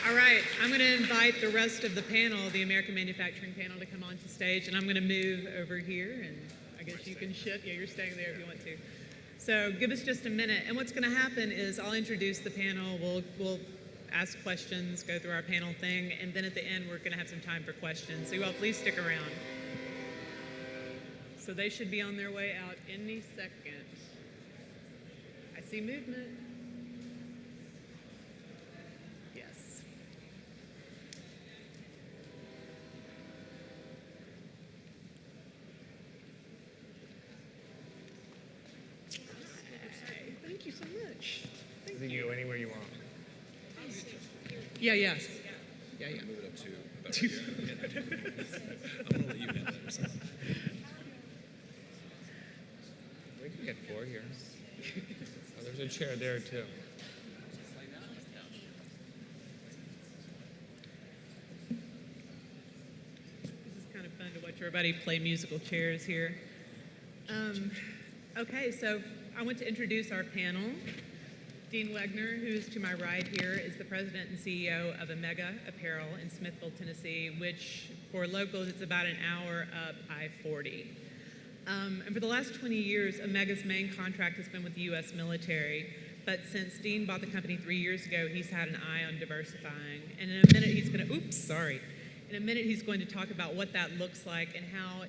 All right, I'm going to invite the rest of the panel, the American Manufacturing panel, to come onto stage, and I'm going to move over here, and I guess you can shift. Yeah, you're staying there if you want to. So give us just a minute, and what's going to happen is I'll introduce the panel. We'll ask questions, go through our panel thing, and then at the end we're going to have some time for questions. So you all please stick around. So they should be on their way out any second. I see movement. Yes. Hi. Thank you so much. You can go anywhere you want. Yeah. Move it up to about here. I'm going to let you handle it yourself. We can get 4 here. Oh, there's a chair there, too. This is kind of fun to watch everybody play musical chairs here. Okay, so I want to introduce our panel. Dean Wegner, who's to my right here, is the president and CEO of Apparel in Smithville, Tennessee, which for locals, it's about an hour up I-40. And for the last 20 years, Omega's main contract has been with the U.S. military, but since Dean bought the company 3 years ago, he's had an eye on diversifying. And in a minute, he's going to talk about what that looks like and how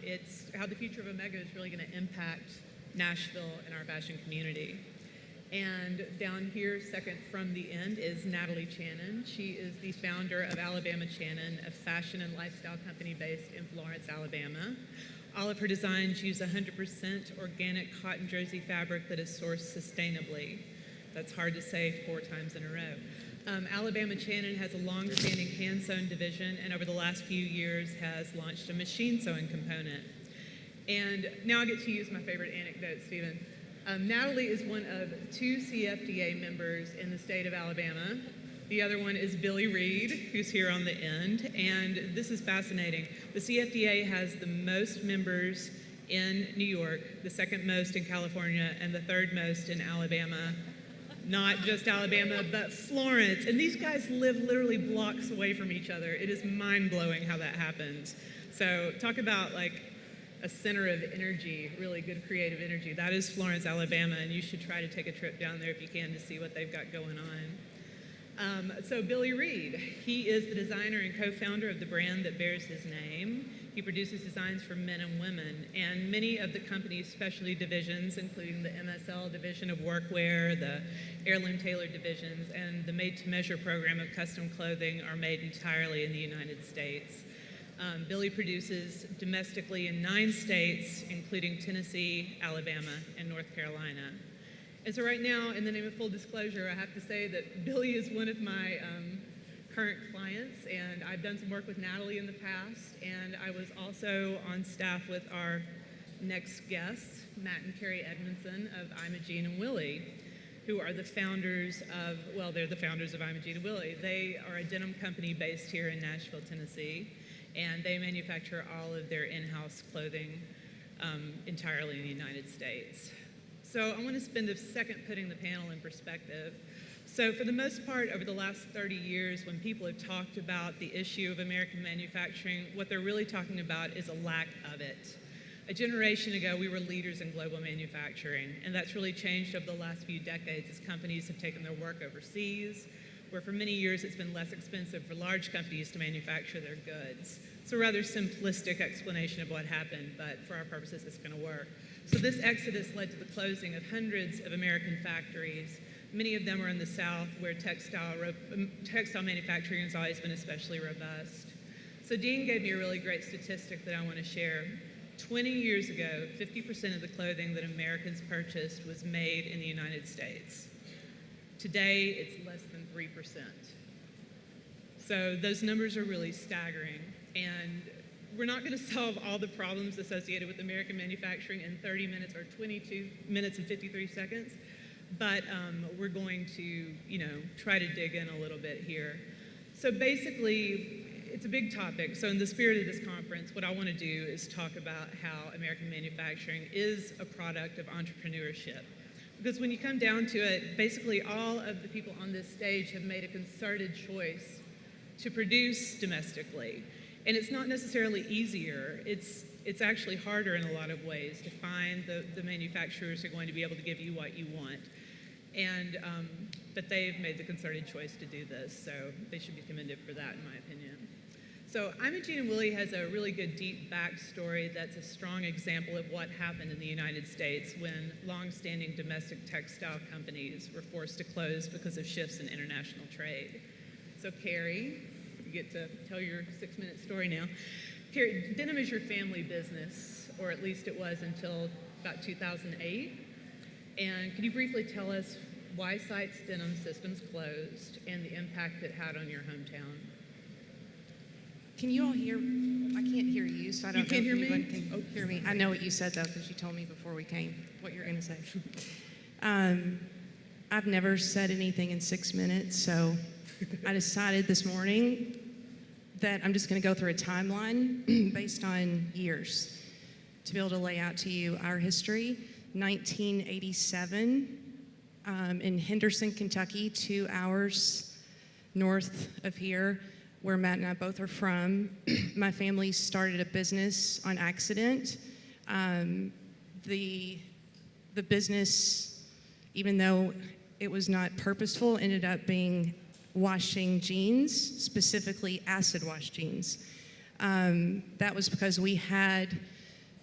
the future of Omega is really going to impact Nashville and our fashion community. And down here, second from the end, is Natalie Chanin. She is the founder of Alabama Chanin, a fashion and lifestyle company based in Florence, Alabama. All of her designs use 100% organic cotton jersey fabric that is sourced sustainably. That's hard to say 4 times in a row. Alabama Chanin has a long-standing hand-sewn division, and over the last few years has launched a machine sewing component. And now I get to use my favorite anecdote, Stephen. Natalie is one of 2 CFDA members in the state of Alabama. The other one is Reid, who's here on the end. And this is fascinating. The CFDA has the most members in New York, the second most in California, and the third most in Alabama. Not just Alabama, but Florence. And these guys live literally blocks away from each other. It is mind-blowing how that happens. So talk about like a center of energy, really good creative energy. That is Florence, Alabama, and you should try to take a trip down there if you can to see what they've got going on. So Reid, he is the designer and co-founder of the brand that bears his name. He produces designs for men and women, and many of the company's specialty divisions, including the MSL division of workwear, the heirloom tailored divisions, and the made-to-measure program of custom clothing are made entirely in the United States. Billy produces domestically in 9 states, including Tennessee, Alabama, and North Carolina. And so right now, in the name of full disclosure, I have to say that Billy is one of my current clients, and I've done some work with Natalie in the past, and I was also on staff with our next guests, Matt and Carrie Eddmenson of Imogene Willy, who are the founders of, they're the founders of Imogene Willy. They are a denim company based here in Nashville, Tennessee, and they manufacture all of their in-house clothing entirely in the United States. So I want to spend a second putting the panel in perspective. So for the most part, over the last 30 years, when people have talked about the issue of American manufacturing, what they're really talking about is a lack of it. A generation ago, we were leaders in global manufacturing, and that's really changed over the last few decades as companies have taken their work overseas, where for many years it's been less expensive for large companies to manufacture their goods. It's a rather simplistic explanation of what happened, but for our purposes, it's going to work. So this exodus led to the closing of hundreds of American factories. Many of them are in the South, where textile manufacturing has always been especially robust. So Dean gave me a really great statistic that I want to share. 20 years ago, 50% of the clothing that Americans purchased was made in the United States. Today, it's less than 3%. So those numbers are really staggering. And we're not going to solve all the problems associated with American manufacturing in 30 minutes or 22 minutes and 53 seconds. But we're going to, try to dig in a little bit here. So basically, it's a big topic. So in the spirit of this conference, what I want to do is talk about how American manufacturing is a product of entrepreneurship. Because when you come down to it, basically all of the people on this stage have made a concerted choice to produce domestically. And it's not necessarily easier. It's actually harder in a lot of ways to find the manufacturers who are going to be able to give you what you want. And but they've made the concerted choice to do this, so they should be commended for that, in my opinion. So Imogene Willy has a really good deep backstory that's a strong example of what happened in the United States when long-standing domestic textile companies were forced to close because of shifts in international trade. So Carrie, you get to tell your 6-minute story now. Carrie, denim is your family business, or at least it was until about 2008. And can you briefly tell us why Seitz Denim Systems closed and the impact it had on your hometown? Can you all hear? I can't hear you, so I don't know if anyone me? can hear me. I know what you said, though, because you told me before we came what you're going to say. I've never said anything in 6 minutes, so I decided this morning that I'm just going to go through a timeline based on years to be able to lay out to you our history. 1987 in Henderson, Kentucky, 2 hours north of here, where Matt and I both are from. My family started a business on accident. The business, even though it was not purposeful, ended up being washing jeans, specifically acid wash jeans. That was because we had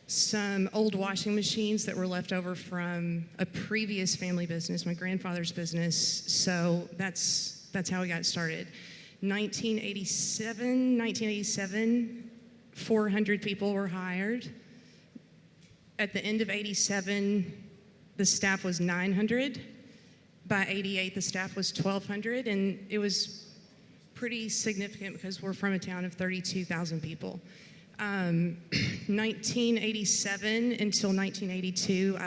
some old washing machines that were left over from a previous family business, my grandfather's business. So that's how we got started. 1987, 400 people were hired. At the end of 87, the staff was 900. By 88, the staff was 1,200, and it was pretty significant because we're from a town of 32,000 people. 1987 until 1982,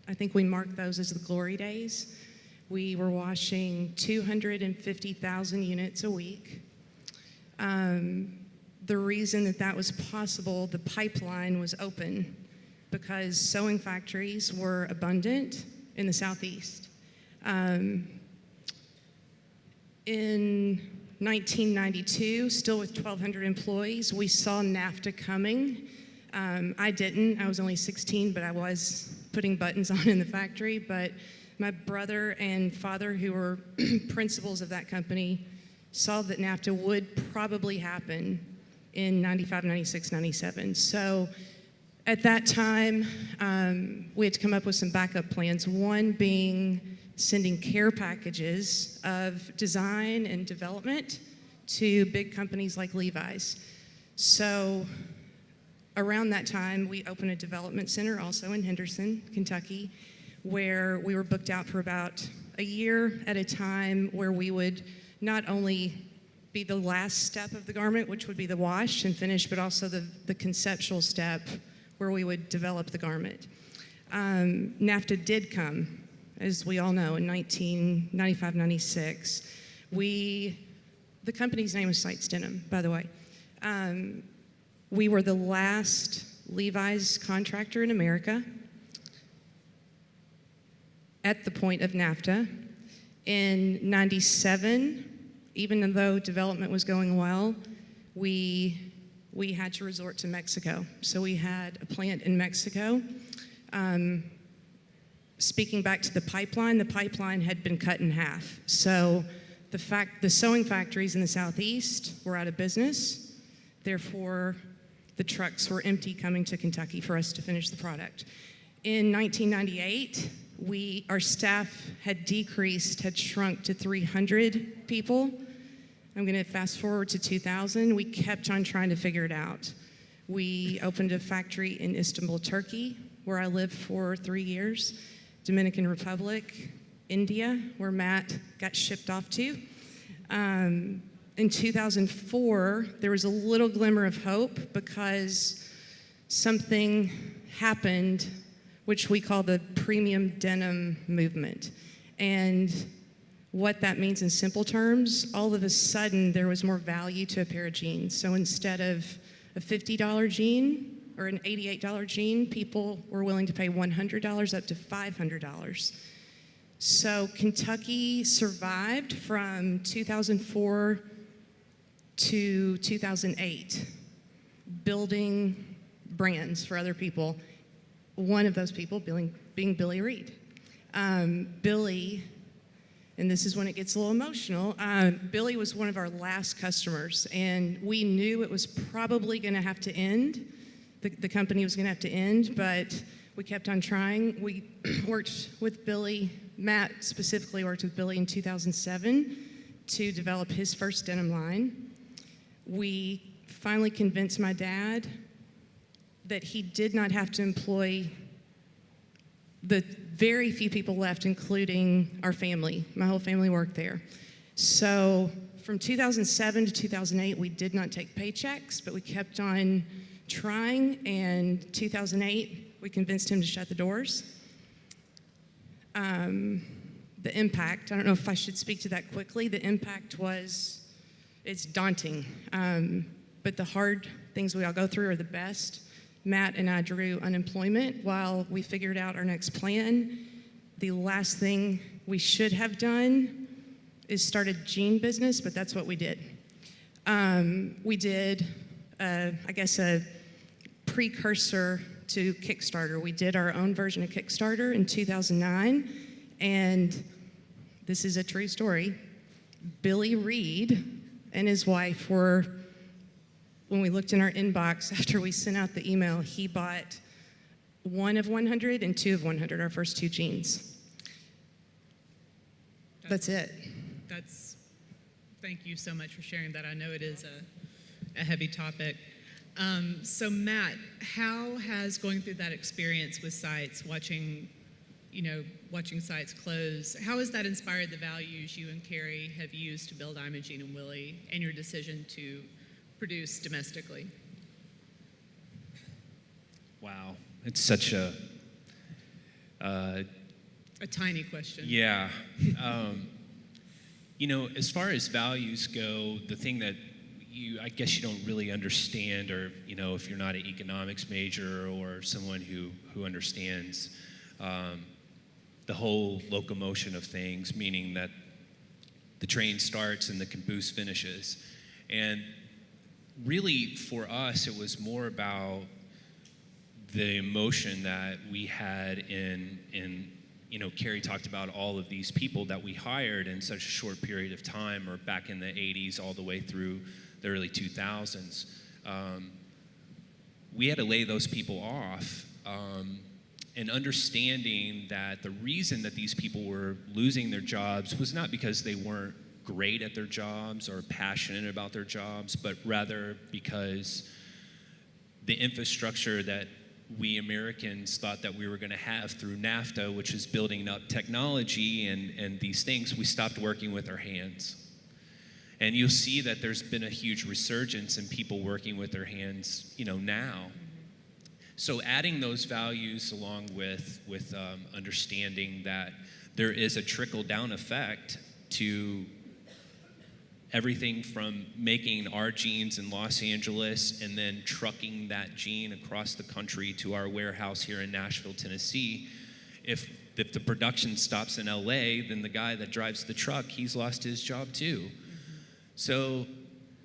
I think we marked those as the glory days. We were washing 250,000 units a week. The reason that was possible, the pipeline was open because sewing factories were abundant in the Southeast. In 1992, still with 1,200 employees, we saw NAFTA coming. I didn't. I was only 16, but I was putting buttons on in the factory. But my brother and father, who were principals of that company, saw that NAFTA would probably happen in 95, 96, 97. So at that time, we had to come up with some backup plans, one being sending care packages of design and development to big companies like Levi's. So around that time, we opened a development center also in Henderson, Kentucky, where we were booked out for about a year at a time, where we would not only be the last step of the garment, which would be the wash and finish, but also the conceptual step where we would develop the garment. NAFTA did come, as we all know, in 1995, 96. The company's name was Seitz Denim, by the way. We were the last Levi's contractor in America at the point of NAFTA. In 97, even though development was going well, we had to resort to Mexico. So we had a plant in Mexico. Speaking back to the pipeline had been cut in half. So the sewing factories in the Southeast were out of business. Therefore, the trucks were empty coming to Kentucky for us to finish the product. In 1998, our staff had shrunk to 300 people. I'm going to fast forward to 2000. We kept on trying to figure it out. We opened a factory in Istanbul, Turkey, where I lived for 3 years. Dominican Republic, India, where Matt got shipped off to. In 2004, there was a little glimmer of hope because something happened, which we call the premium denim movement. And what that means in simple terms, all of a sudden there was more value to a pair of jeans. So instead of a $50 jean, or an $88 jean, people were willing to pay $100 up to $500. So Kentucky survived from 2004 to 2008, building brands for other people. One of those people being Billy Reid. Billy, and this is when it gets a little emotional, Billy was one of our last customers, and we knew it was probably going to have to end. The company was going to have to end, but we kept on trying. We worked with Billy, Matt specifically worked with Billy in 2007 to develop his first denim line. We finally convinced my dad that he did not have to employ the very few people left, including our family. My whole family worked there. So from 2007 to 2008, we did not take paychecks, but we kept on trying, and 2008, we convinced him to shut the doors. The impact, I don't know if I should speak to that quickly. The impact it's daunting. But the hard things we all go through are the best. Matt and I drew unemployment while we figured out our next plan. The last thing we should have done is start a jean business, but that's what we did. We did, I guess, a precursor to Kickstarter. We did our own version of Kickstarter in 2009, and this is a true story. Billy Reid and his wife were, when we looked in our inbox after we sent out the email, he bought 1 of 100 and 2 of 100, our first 2 jeans. That's it. Thank you so much for sharing that. I know it is a heavy topic. So Matt, how has going through that experience with Seitz, watching Seitz close, how has that inspired the values you and Carrie have used to build Imogene and Willy and your decision to produce domestically? Wow, it's such a tiny question. Yeah. As far as values go, the thing that I guess you don't really understand, or if you're not an economics major or someone who understands the whole locomotion of things, meaning that the train starts and the caboose finishes. And really, for us, it was more about the emotion that we had in Carrie talked about all of these people that we hired in such a short period of time, or back in the 80s all the way through the early 2000s. We had to lay those people off, and understanding that the reason that these people were losing their jobs was not because they weren't great at their jobs or passionate about their jobs, but rather because the infrastructure that we Americans thought that we were going to have through NAFTA, which is building up technology and these things, we stopped working with our hands. And you'll see that there's been a huge resurgence in people working with their hands, now. So adding those values along with understanding that there is a trickle-down effect to everything from making our jeans in Los Angeles and then trucking that jean across the country to our warehouse here in Nashville, Tennessee. If the production stops in LA, then the guy that drives the truck, he's lost his job too. So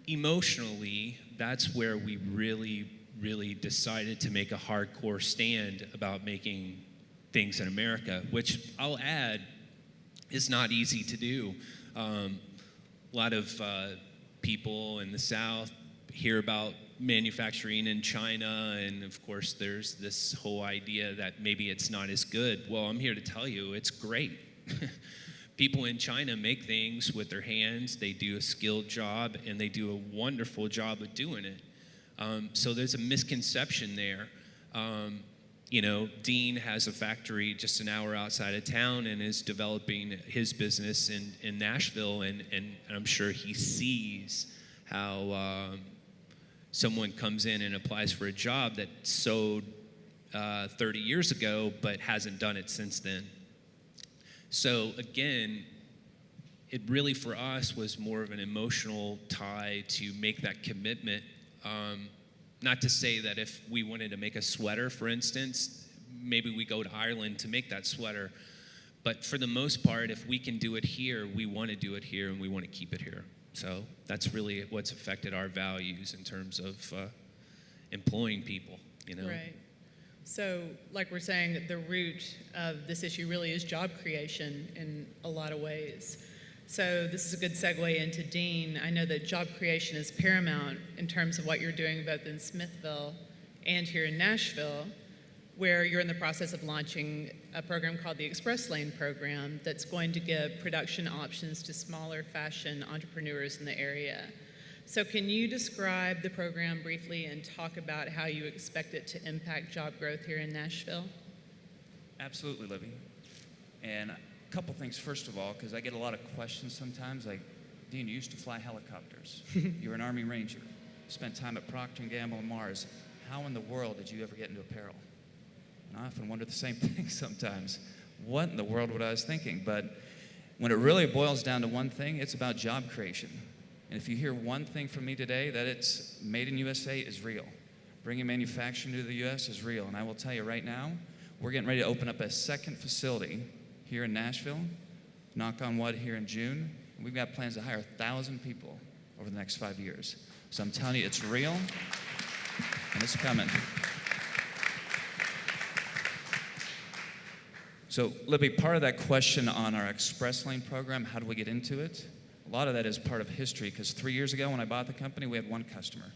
emotionally, that's where we really, really decided to make a hardcore stand about making things in America, which I'll add is not easy to do. A lot of people in the South hear about manufacturing in China, and of course there's this whole idea that maybe it's not as good. Well, I'm here to tell you it's great. People in China make things with their hands, they do a skilled job, and they do a wonderful job of doing it. So there's a misconception there. Dean has a factory just an hour outside of town and is developing his business in Nashville, and I'm sure he sees how someone comes in and applies for a job that sewed 30 years ago but hasn't done it since then. So again, it really for us was more of an emotional tie to make that commitment. Not to say that if we wanted to make a sweater, for instance, maybe we go to Ireland to make that sweater. But for the most part, if we can do it here, we want to do it here and we want to keep it here. So that's really what's affected our values in terms of employing people, you know. Right. So, like we're saying, the root of this issue really is job creation in a lot of ways. So this is a good segue into Dean. I know that job creation is paramount in terms of what you're doing both in Smithville and here in Nashville, where you're in the process of launching a program called the Express Lane program that's going to give production options to smaller fashion entrepreneurs in the area. So can you describe the program briefly and talk about how you expect it to impact job growth here in Nashville? Absolutely, Libby. And a couple things, first of all, because I get a lot of questions sometimes, like, Dean, you used to fly helicopters. You're an Army Ranger. Spent time at Procter & Gamble and Mars. How in the world did you ever get into apparel? And I often wonder the same thing sometimes. What in the world was I thinking? But when it really boils down to one thing, it's about job creation. And if you hear one thing from me today, that it's made in USA is real. Bringing manufacturing to the U.S. is real. And I will tell you right now, we're getting ready to open up a second facility here in Nashville, knock on wood, here in June. And we've got plans to hire 1,000 people over the next 5 years. So I'm telling you, it's real, and it's coming. So, Libby, part of that question on our Express Lane program, how do we get into it? A lot of that is part of history, because 3 years ago when I bought the company, we had one customer.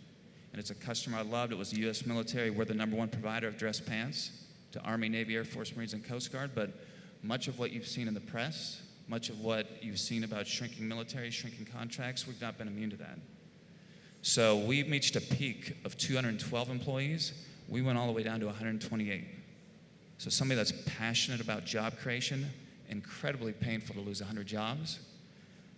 And it's a customer I loved. It was the U.S. military. We're the #1 provider of dress pants to Army, Navy, Air Force, Marines, and Coast Guard. But much of what you've seen in the press, much of what you've seen about shrinking military, shrinking contracts, we've not been immune to that. So we reached a peak of 212 employees. We went all the way down to 128. So somebody that's passionate about job creation, incredibly painful to lose 100 jobs.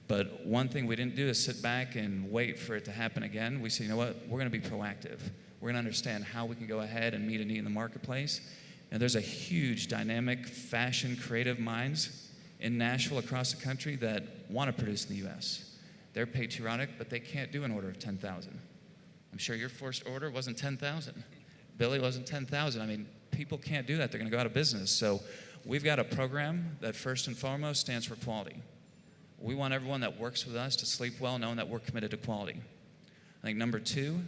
But one thing we didn't do is sit back and wait for it to happen again. We said, you know what, we're gonna be proactive. We're gonna understand how we can go ahead and meet a need in the marketplace. And there's a huge dynamic fashion creative minds in Nashville across the country that wanna produce in the US. They're patriotic, but they can't do an order of 10,000. I'm sure your first order wasn't 10,000. Billy wasn't 10,000. I mean, people can't do that. They're gonna go out of business. So we've got a program that first and foremost stands for quality. We want everyone that works with us to sleep well knowing that we're committed to quality. I think number 2,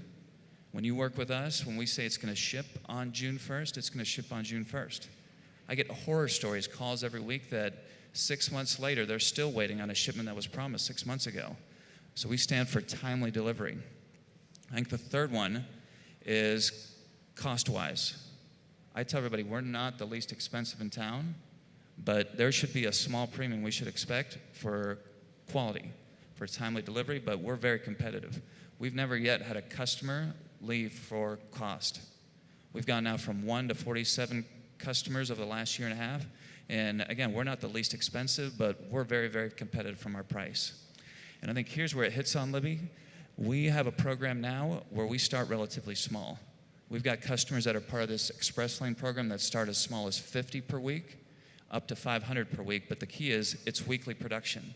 when you work with us, when we say it's gonna ship on June 1st, it's gonna ship on June 1st. I get horror stories, calls every week that 6 months later, they're still waiting on a shipment that was promised 6 months ago. So we stand for timely delivery. I think the third one is cost-wise. I tell everybody, we're not the least expensive in town, but there should be a small premium we should expect for quality, for timely delivery, but we're very competitive. We've never yet had a customer leave for cost. We've gone now from 1 to 47 customers over the last year and a half, and again, we're not the least expensive, but we're very, very competitive from our price. And I think here's where it hits on, Libby. We have a program now where we start relatively small. We've got customers that are part of this Express Lane program that start as small as 50 per week, up to 500 per week, but the key is it's weekly production.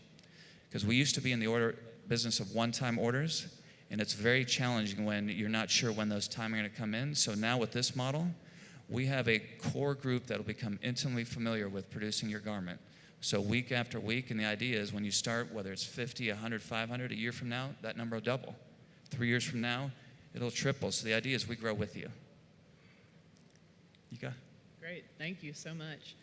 Because we used to be in the order business of one-time orders, and it's very challenging when you're not sure when those time are gonna come in. So now with this model, we have a core group that'll become intimately familiar with producing your garment. So week after week, and the idea is when you start, whether it's 50, 100, 500, a year from now, that number will double. 3 years from now, it'll triple. So the idea is we grow with you. You got? Great, thank you so much.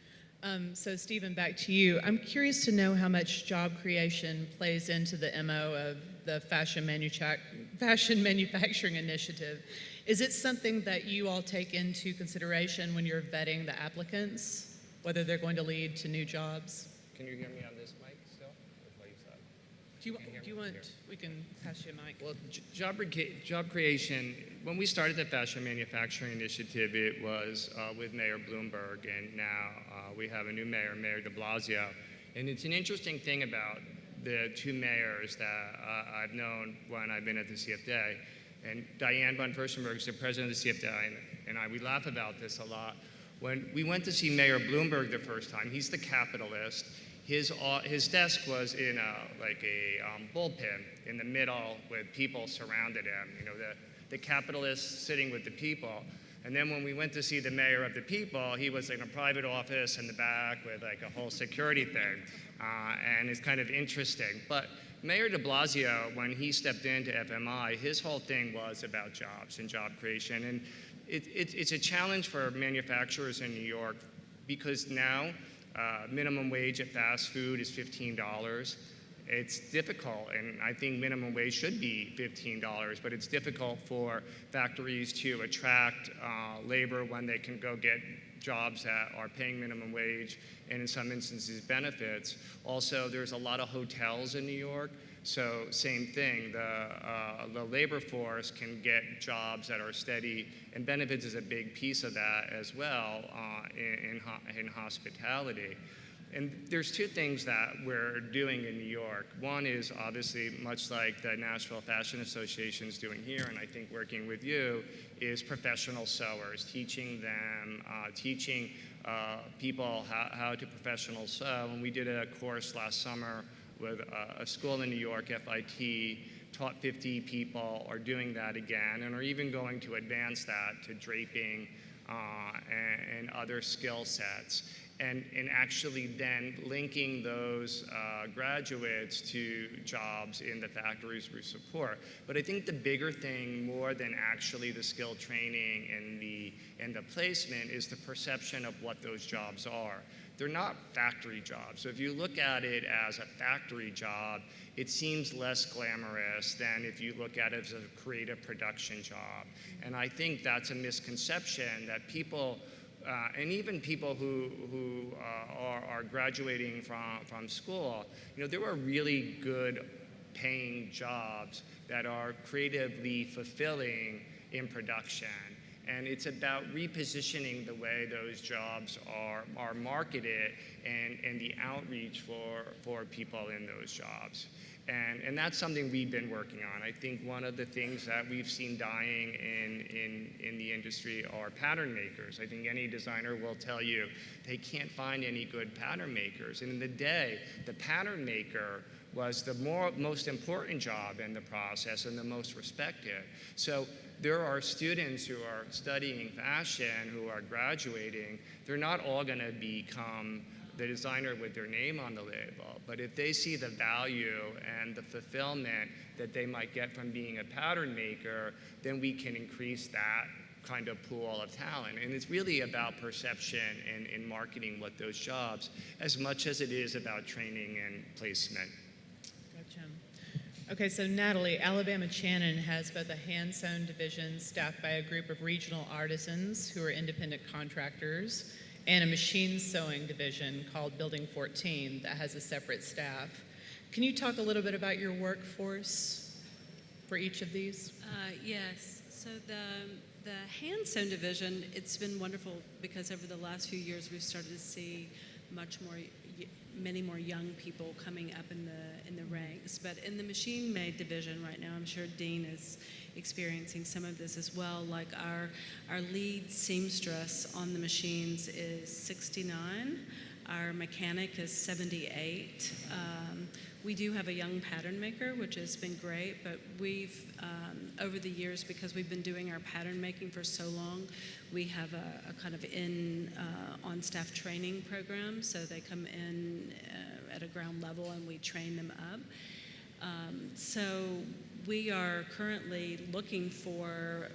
So Stephen, back to you. I'm curious to know how much job creation plays into the MO of the fashion manufacturing initiative. Is it something that you all take into consideration when you're vetting the applicants, whether they're going to lead to new jobs? Can you hear me on this mic still? Or you said? Do you want, we can pass you a mic. Well, job creation, when we started the Fashion Manufacturing Initiative, it was with Mayor Bloomberg, and now we have a new mayor, Mayor de Blasio. And it's an interesting thing about the two mayors that I've known when I've been at the CFDA. And Diane von Furstenberg is the president of the CFDA, and we laugh about this a lot. When we went to see Mayor Bloomberg the first time, he's the capitalist. His desk was in a bullpen in the middle with people surrounded him. You know, the capitalist sitting with the people. And then when we went to see the mayor of the people, he was in a private office in the back with like a whole security thing. And it's kind of interesting. But Mayor de Blasio, when he stepped into FMI, his whole thing was about jobs and job creation. And it's a challenge for manufacturers in New York because now minimum wage at fast food is $15. It's difficult, and I think minimum wage should be $15, but it's difficult for factories to attract labor when they can go get jobs that are paying minimum wage and in some instances benefits. Also, there's a lot of hotels in New York, so same thing. The labor force can get jobs that are steady, and benefits is a big piece of that as well in hospitality. And there's two things that we're doing in New York. One is obviously much like the Nashville Fashion Association is doing here, and I think working with you, is professional sewers, teaching them, teaching people how to professional sew. And we did a course last summer with a school in New York, FIT, taught 50 people, are doing that again, and are even going to advance that to draping and other skill sets. And actually then linking those graduates to jobs in the factories we support. But I think the bigger thing, more than actually the skill training and the placement, is the perception of what those jobs are. They're not factory jobs. So if you look at it as a factory job, it seems less glamorous than if you look at it as a creative production job. And I think that's a misconception that people, and even people who are graduating from school, there are really good paying jobs that are creatively fulfilling in production. And it's about repositioning the way those jobs are marketed and the outreach for people in those jobs. And that's something we've been working on. I think one of the things that we've seen dying in the industry are pattern makers. I think any designer will tell you they can't find any good pattern makers. And in the day, the pattern maker was the most important job in the process and the most respected. So there are students who are studying fashion who are graduating. They're not all going to become the designer with their name on the label, but if they see the value and the fulfillment that they might get from being a pattern maker, then we can increase that kind of pool of talent. And it's really about perception and marketing what those jobs, as much as it is about training and placement. Gotcha. Okay, so Natalie, Alabama Chanin has both a hand-sewn division staffed by a group of regional artisans who are independent contractors, and a machine sewing division called Building 14 that has a separate staff. Can you talk a little bit about your workforce for each of these? Yes. So the hand-sewn division, it's been wonderful because over the last few years we've started to see many more young people coming up in the ranks. But in the machine-made division right now, I'm sure Dean is experiencing some of this as well. Like our lead seamstress on the machines is 69. Our mechanic is 78. We do have a young pattern maker, which has been great, but we've, over the years, because we've been doing our pattern making for so long, we have a kind of on-staff training program, so they come in at a ground level and we train them up. So we are currently looking for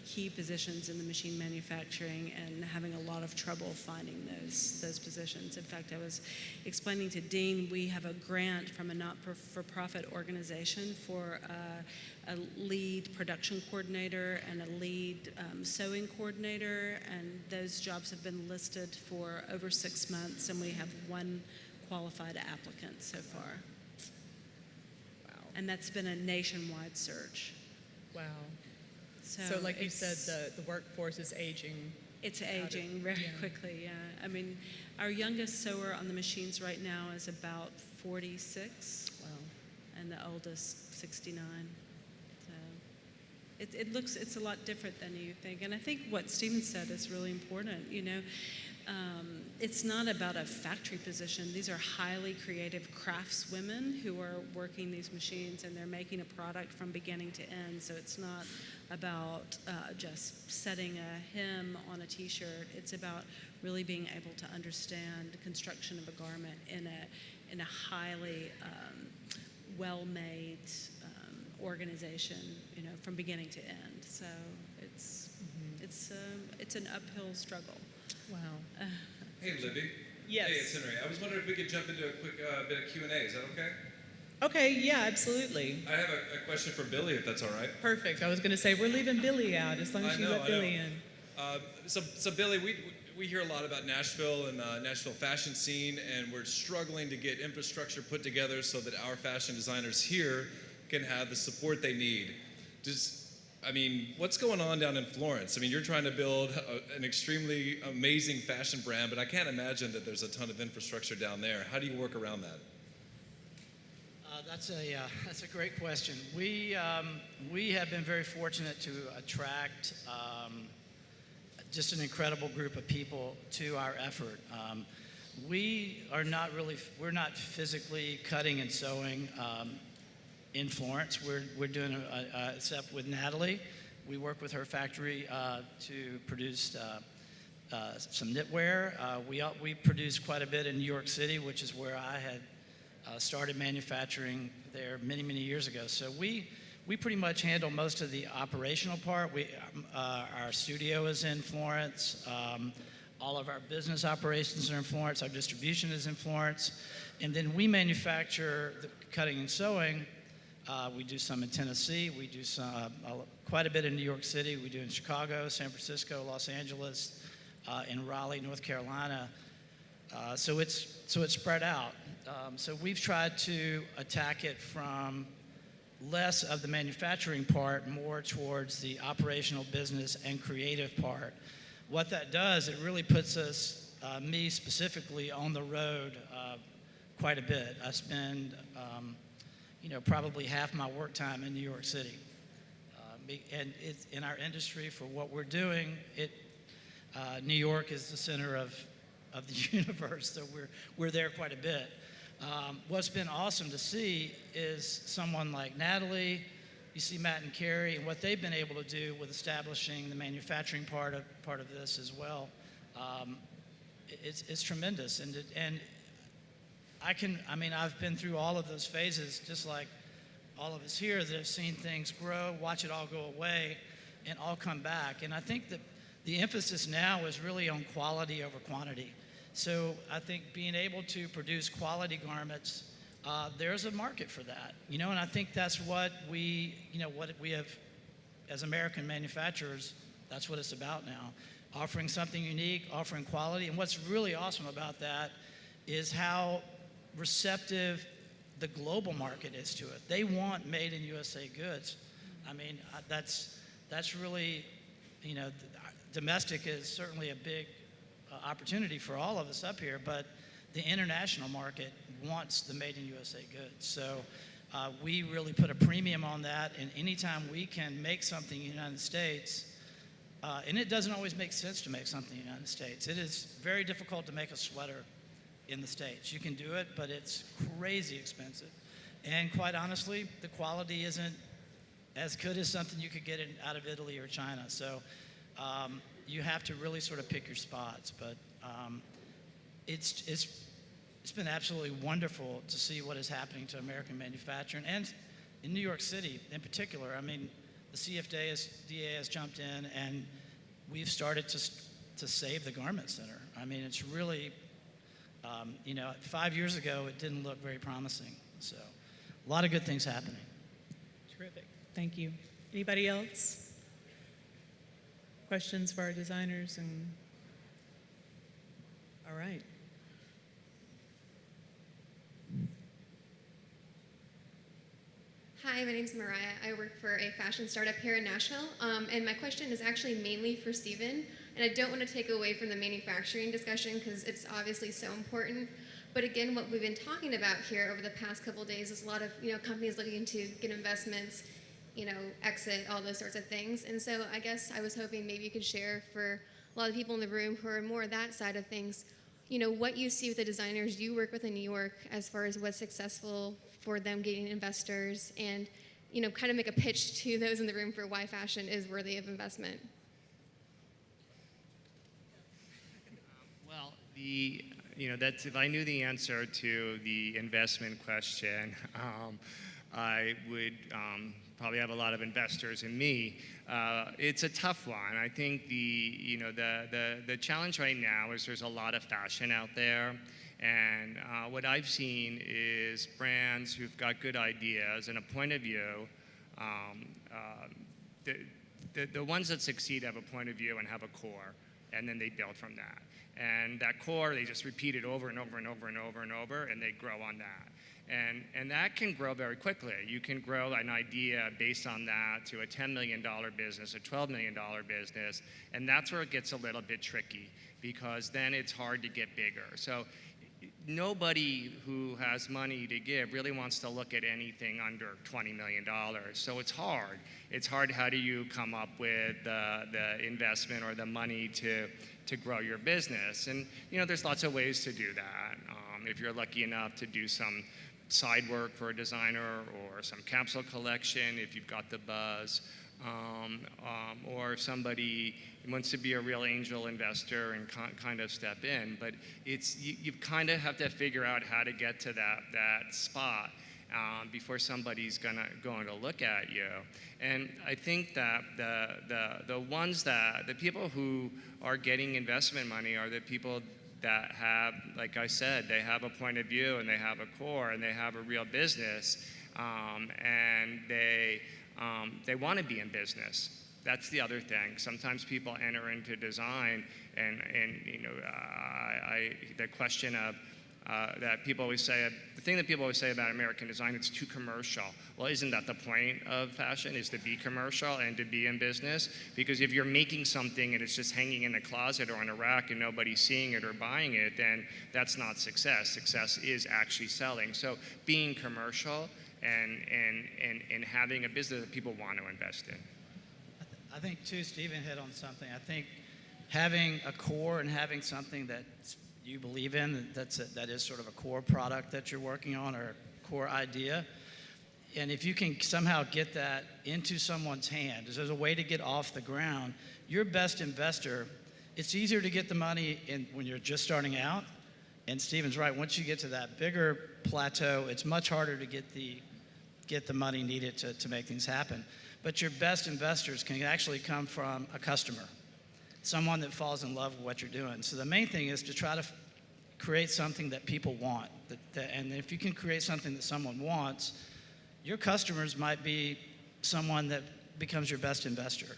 key positions in the machine manufacturing and having a lot of trouble finding those positions. In fact, I was explaining to Dean, we have a grant from a not-for-profit organization for a lead production coordinator and a lead sewing coordinator, and those jobs have been listed for over 6 months, and we have one qualified applicant so far. And that's been a nationwide search. Wow. So like you said, the workforce is aging. It's aging very quickly, yeah. I mean, our youngest sewer on the machines right now is about 46. Wow. And the oldest, 69. So it's a lot different than you think. And I think what Stephen said is really important, it's not about a factory position. These are highly creative craftswomen who are working these machines, and they're making a product from beginning to end. So it's not about just setting a hem on a t-shirt. It's about really being able to understand the construction of a garment in a highly well-made organization, from beginning to end. So it's an uphill struggle. Wow. Hey, Libby. Yes. Hey, it's Henry. I was wondering if we could jump into a quick bit of Q&A. Is that okay? Okay, yeah, absolutely. I have a question for Billy, if that's all right. Perfect. I was going to say, we're leaving Billy out as long as you let Billy in. So Billy, we hear a lot about Nashville and Nashville fashion scene, and we're struggling to get infrastructure put together so that our fashion designers here can have the support they need. What's going on down in Florence? You're trying to build an extremely amazing fashion brand, but I can't imagine that there's a ton of infrastructure down there. How do you work around that? That's a great question. We have been very fortunate to attract just an incredible group of people to our effort. We're not physically cutting and sewing in Florence. We're doing except with Natalie. We work with her factory to produce some knitwear. We produce quite a bit in New York City, which is where I had started manufacturing there many, many years ago. So we pretty much handle most of the operational part. Our studio is in Florence. All of our business operations are in Florence. Our distribution is in Florence. And then we manufacture the cutting and sewing. We do some in Tennessee. We do quite a bit in New York City. We do in Chicago, San Francisco, Los Angeles, in Raleigh, North Carolina. So it's spread out. So we've tried to attack it from less of the manufacturing part, more towards the operational business and creative part. What that does, it really puts us, me specifically, on the road quite a bit. I spend, probably half my work time in New York City. And it's in our industry for what we're doing, New York is the center of the universe, so we're there quite a bit. What's been awesome to see is someone like Natalie, you see Matt and Carrie, and what they've been able to do with establishing the manufacturing part of this as well. It's tremendous, and I've been through all of those phases, just like all of us here, that have seen things grow, watch it all go away, and all come back. And I think that the emphasis now is really on quality over quantity. So I think being able to produce quality garments, there's a market for that, and I think that's what we have as American manufacturers. That's what it's about now, offering something unique, offering quality. And what's really awesome about that is how receptive the global market is to it. They want made in USA goods. That's really, domestic is certainly a big opportunity for all of us up here, but the international market wants the made in USA goods. So we really put a premium on that, and anytime we can make something in the United States, and it doesn't always make sense to make something in the United States. It is very difficult to make a sweater in the States. You can do it, but it's crazy expensive. And quite honestly, the quality isn't as good as something you could get out of Italy or China. So you have to really sort of pick your spots. But it's been absolutely wonderful to see what is happening to American manufacturing, and in New York City in particular. The CFDA has jumped in, and we've started to save the garment center. It's really, 5 years ago, it didn't look very promising. So a lot of good things happening. Terrific. Thank you. Anybody else? Questions for our designers? All right. Hi, my name's Mariah. I work for a fashion startup here in Nashville, and my question is actually mainly for Stephen, and I don't want to take away from the manufacturing discussion because it's obviously so important, but again, what we've been talking about here over the past couple of days is a lot of companies looking to get investments, exit, all those sorts of things, and so I guess I was hoping maybe you could share for a lot of people in the room who are more that side of things, what you see with the designers you work with in New York as far as what's successful for them getting investors, and kind of make a pitch to those in the room for why fashion is worthy of investment. Well, the that's if I knew the answer to the investment question, I would probably have a lot of investors in me. It's a tough one. I think the challenge right now is there's a lot of fashion out there, and what I've seen is brands who've got good ideas and a point of view. The ones that succeed have a point of view and have a core, and then they build from that. And that core, they just repeat it over and over and over and over and over, and they grow on that. And that can grow very quickly. You can grow an idea based on that to a $10 million business, a $12 million business, and that's where it gets a little bit tricky, because then it's hard to get bigger. So nobody who has money to give really wants to look at anything under $20 million. So it's hard. It's hard. How do you come up with the investment or the money to grow your business? And there's lots of ways to do that. If you're lucky enough to do some side work for a designer or some capsule collection, if you've got the buzz, or if somebody wants to be a real angel investor and kind of step in. But you kind of have to figure out how to get to that spot before somebody's going to look at you. And I think that the people who are getting investment money are the people that have, like I said, they have a point of view and they have a core and they have a real business, and they want to be in business. That's the other thing. Sometimes people enter into design, and the question of that people always say, the thing that people always say about American design, it's too commercial. Well, isn't that the point of fashion, is to be commercial and to be in business? Because if you're making something and it's just hanging in a closet or on a rack and nobody's seeing it or buying it, then that's not success. Success is actually selling. So being commercial and having a business that people want to invest in. I think, too, Stephen hit on something. I think having a core and having something that you believe in, that is sort of a core product that you're working on or a core idea, and if you can somehow get that into someone's hand, there's a way to get off the ground. Your best investor, it's easier to get the money in when you're just starting out, and Stephen's right, once you get to that bigger plateau, it's much harder to get the money needed to make things happen. But your best investors can actually come from a customer, someone that falls in love with what you're doing. So the main thing is to try to create something that people want. And if you can create something that someone wants, your customers might be someone that becomes your best investor.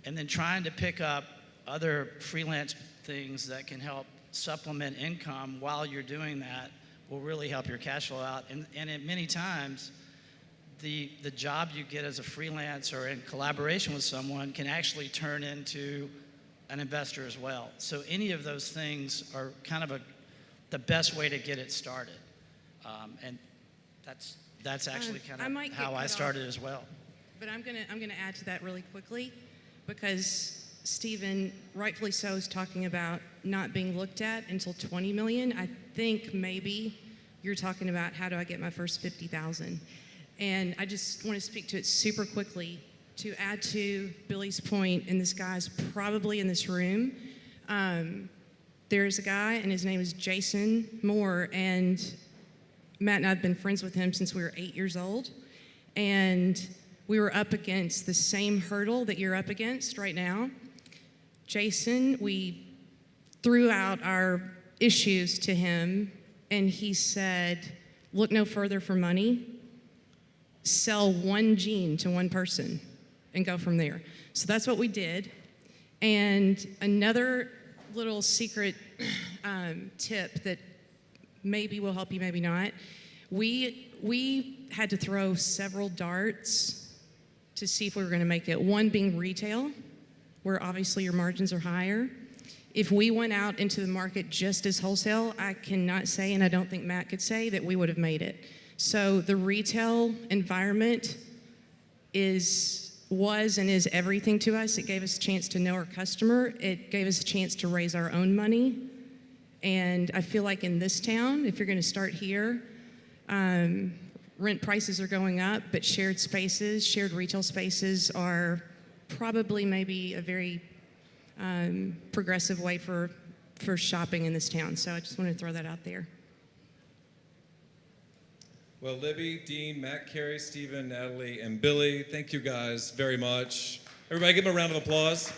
And then trying to pick up other freelance things that can help supplement income while you're doing that will really help your cash flow out. And at many times, the job you get as a freelance or in collaboration with someone can actually turn into an investor as well. So any of those things are kind of the best way to get it started. And that's actually kind of how I started as well. But I'm gonna add to that really quickly, because Stephen, rightfully so, is talking about not being looked at until 20 million. I think maybe you're talking about, how do I get my first 50,000? And I just want to speak to it super quickly to add to Billy's point, and this guy's probably in this room. There's a guy, and his name is Jason Moore, and Matt and I have been friends with him since we were 8 years old, and we were up against the same hurdle that you're up against right now. Jason, we threw out our issues to him, and he said, look no further for money, sell one jean to one person, and go from there. So that's what we did. And another little secret tip that maybe will help you, maybe not. We had to throw several darts to see if we were going to make it. One being retail, where obviously your margins are higher. If we went out into the market just as wholesale, I cannot say, and I don't think Matt could say, that we would have made it. So the retail environment was and is everything to us. It gave us a chance to know our customer. It gave us a chance to raise our own money. And I feel like in this town, if you're going to start here, rent prices are going up, but shared retail spaces are probably maybe a very progressive way for for shopping in this town. So I just wanted to throw that out there. Well, Libby, Dean, Matt, Carrie, Stephen, Natalie, and Billy, thank you guys very much. Everybody give them a round of applause.